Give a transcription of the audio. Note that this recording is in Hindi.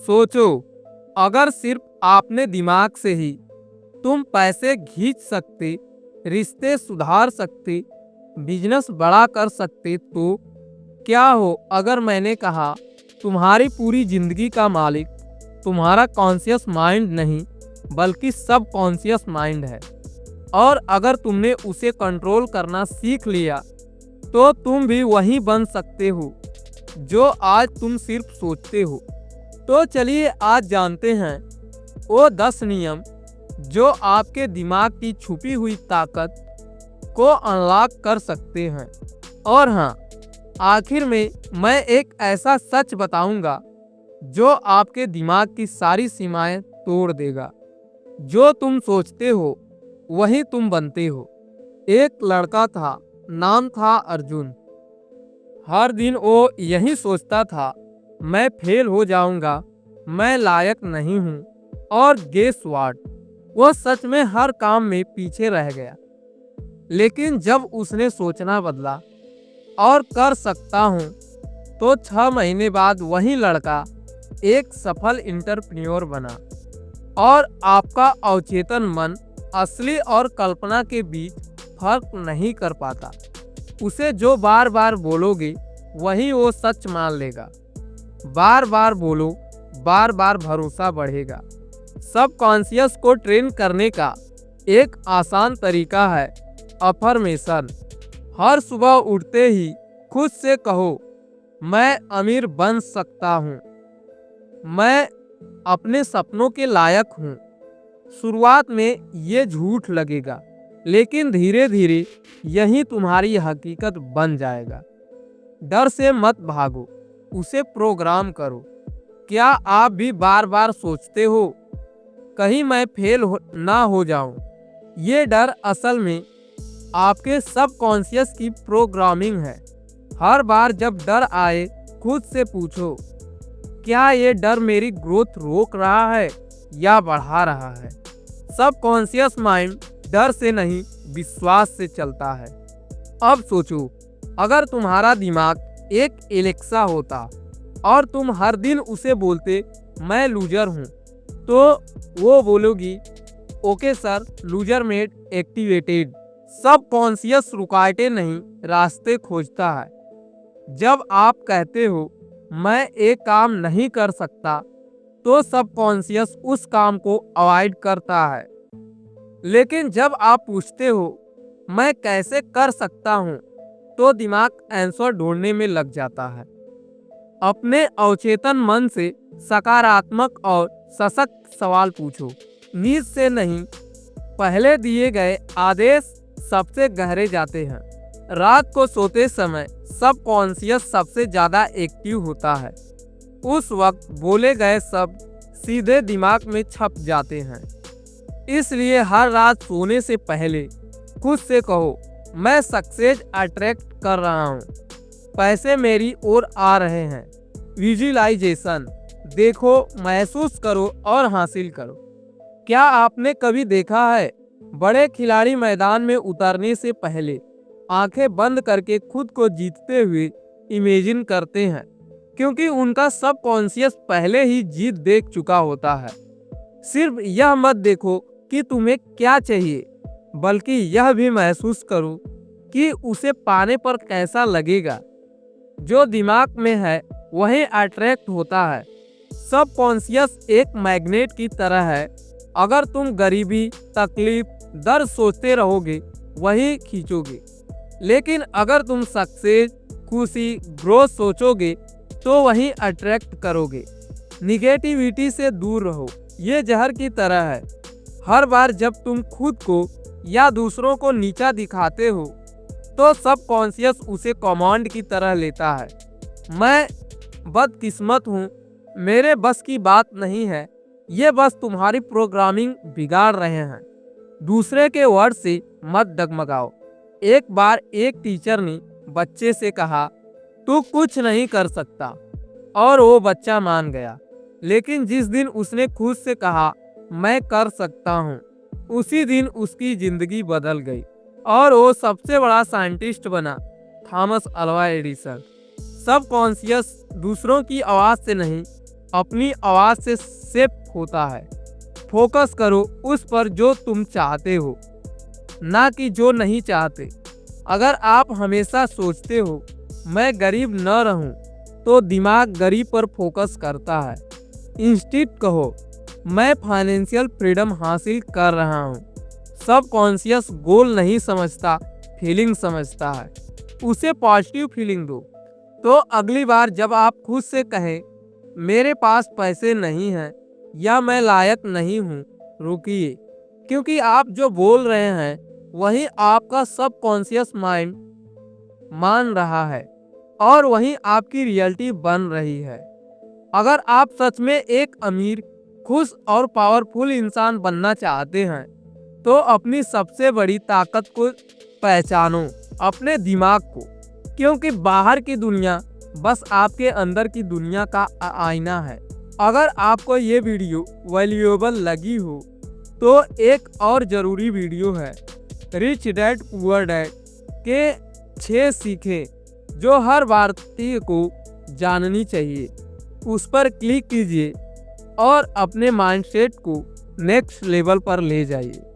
सोचो, अगर सिर्फ आपने दिमाग से ही तुम पैसे खींच सकते, रिश्ते सुधार सकते, बिजनेस बड़ा कर सकते, तो क्या हो अगर मैंने कहा तुम्हारी पूरी जिंदगी का मालिक तुम्हारा कॉन्शियस माइंड नहीं बल्कि सब कॉन्शियस माइंड है, और अगर तुमने उसे कंट्रोल करना सीख लिया तो तुम भी वही बन सकते हो जो आज तुम सिर्फ सोचते हो। तो चलिए आज जानते हैं वो 10 नियम जो आपके दिमाग की छुपी हुई ताकत को अनलॉक कर सकते हैं। और हाँ, आखिर में मैं एक ऐसा सच बताऊंगा जो आपके दिमाग की सारी सीमाएं तोड़ देगा। जो तुम सोचते हो वही तुम बनते हो। एक लड़का था, नाम था अर्जुन। हर दिन वो यही सोचता था, मैं फेल हो जाऊंगा, मैं लायक नहीं हूँ। और गेस व्हाट, वो सच में हर काम में पीछे रह गया। लेकिन जब उसने सोचना बदला और कर सकता हूँ, तो 6 महीने बाद वही लड़का एक सफल एंटरप्रेन्योर बना। और आपका अवचेतन मन असली और कल्पना के बीच फर्क नहीं कर पाता। उसे जो बार बार बोलोगे वही वो सच मान लेगा। बार बार बोलो, बार बार भरोसा बढ़ेगा। सब कॉन्शियस को ट्रेन करने का एक आसान तरीका है अफर्मेशन। हर सुबह उठते ही खुद से कहो, मैं अमीर बन सकता हूँ, मैं अपने सपनों के लायक हूँ। शुरुआत में ये झूठ लगेगा, लेकिन धीरे धीरे यही तुम्हारी हकीकत बन जाएगा। डर से मत भागो, उसे प्रोग्राम करो। क्या आप भी बार बार सोचते हो कहीं मैं ना हो जाऊं? ये डर असल में आपके सबकॉन्शियस की प्रोग्रामिंग है। हर बार जब डर आए खुद से पूछो, क्या ये डर मेरी ग्रोथ रोक रहा है या बढ़ा रहा है? सबकॉन्शियस माइंड डर से नहीं, विश्वास से चलता है। अब सोचो, अगर तुम्हारा दिमाग एक एलेक्सा होता और तुम हर दिन उसे बोलते मैं लूजर हूँ, तो वो बोलोगी okay sir, loser made activated. Subconscious रुकावटें नहीं, रास्ते खोजता है। जब आप कहते हो मैं एक काम नहीं कर सकता, तो सबकॉन्शियस उस काम को अवॉइड करता है। लेकिन जब आप पूछते हो मैं कैसे कर सकता हूँ, तो दिमाग आंसर ढूंढने में लग जाता है। अपने अवचेतन मन से सकारात्मक और सशक्त सवाल पूछो, नींद से नहीं। पहले दिए गए आदेश सबसे गहरे जाते हैं। रात को सोते समय सबकॉन्शियस सबसे ज्यादा एक्टिव होता है। उस वक्त बोले गए शब्द सीधे दिमाग में छप जाते हैं। इसलिए हर रात सोने से पहले खुद से कहो, मैं सक्सेस अट्रैक्ट कर रहा हूँ, पैसे मेरी ओर आ रहे हैं। विजुअलाइजेशन, देखो, महसूस करो और हासिल करो। क्या आपने कभी देखा है बड़े खिलाड़ी मैदान में उतरने से पहले आंखें बंद करके खुद को जीतते हुए इमेजिन करते हैं, क्योंकि उनका सबकॉन्शियस पहले ही जीत देख चुका होता है। सिर्फ यह मत देखो कि तुम्हें क्या चाहिए, बल्कि यह भी महसूस करो कि उसे पाने पर कैसा लगेगा। जो दिमाग में है वही अट्रैक्ट होता है। सबकॉन्शियस एक मैग्नेट की तरह है। अगर तुम गरीबी, तकलीफ, दर्द सोचते रहोगे वही खींचोगे। लेकिन अगर तुम सक्सेस, खुशी, ग्रोथ सोचोगे तो वही अट्रैक्ट करोगे। निगेटिविटी से दूर रहो, ये जहर की तरह है। हर बार जब तुम खुद को या दूसरों को नीचा दिखाते हो, तो सबकॉन्शियस उसे कमांड की तरह लेता है। मैं बदकिस्मत हूँ, मेरे बस की बात नहीं है। ये बस तुम्हारी प्रोग्रामिंग बिगाड़ रहे हैं। दूसरे के वर्ड से मत डगमगाओ। एक बार एक टीचर ने बच्चे से कहा, तू कुछ नहीं कर सकता, और वो बच्चा मान गया। लेकिन जिस दिन उसने खुद से कहा, मैं कर सकता हूँ, उसी दिन उसकी जिंदगी बदल गई और वो सबसे बड़ा साइंटिस्ट बना, थॉमस अल्वा एडिसन। सबकॉन्शियस दूसरों की आवाज से नहीं, अपनी आवाज से शिफ्ट होता है। फोकस करो उस पर जो तुम चाहते हो, ना कि जो नहीं चाहते। अगर आप हमेशा सोचते हो मैं गरीब न रहूं, तो दिमाग गरीब पर फोकस करता है। इंस्टेड कहो मैं फाइनेंशियल फ्रीडम हासिल कर रहा हूं। सबकॉन्शियस गोल नहीं समझता, फीलिंग समझता है। उसे पॉजिटिव फीलिंग दो। तो अगली बार जब आप खुद से कहें मेरे पास पैसे नहीं हैं या मैं लायक नहीं हूँ, रुकिए, क्योंकि आप जो बोल रहे हैं वही आपका सबकॉन्शियस माइंड मान रहा है और वही आपकी रियलिटी बन रही है। अगर आप सच में एक अमीर, खुश और पावरफुल इंसान बनना चाहते हैं, तो अपनी सबसे बड़ी ताकत को पहचानो, अपने दिमाग को, क्योंकि बाहर की दुनिया बस आपके अंदर की दुनिया का आईना है। अगर आपको ये वीडियो वैल्यूएबल लगी हो तो एक और ज़रूरी वीडियो है रिच डैड पुअर डैड के 6 सीखें जो हर भारतीय को जाननी चाहिए। उस पर क्लिक कीजिए और अपने माइंडसेट को नेक्स्ट लेवल पर ले जाइए।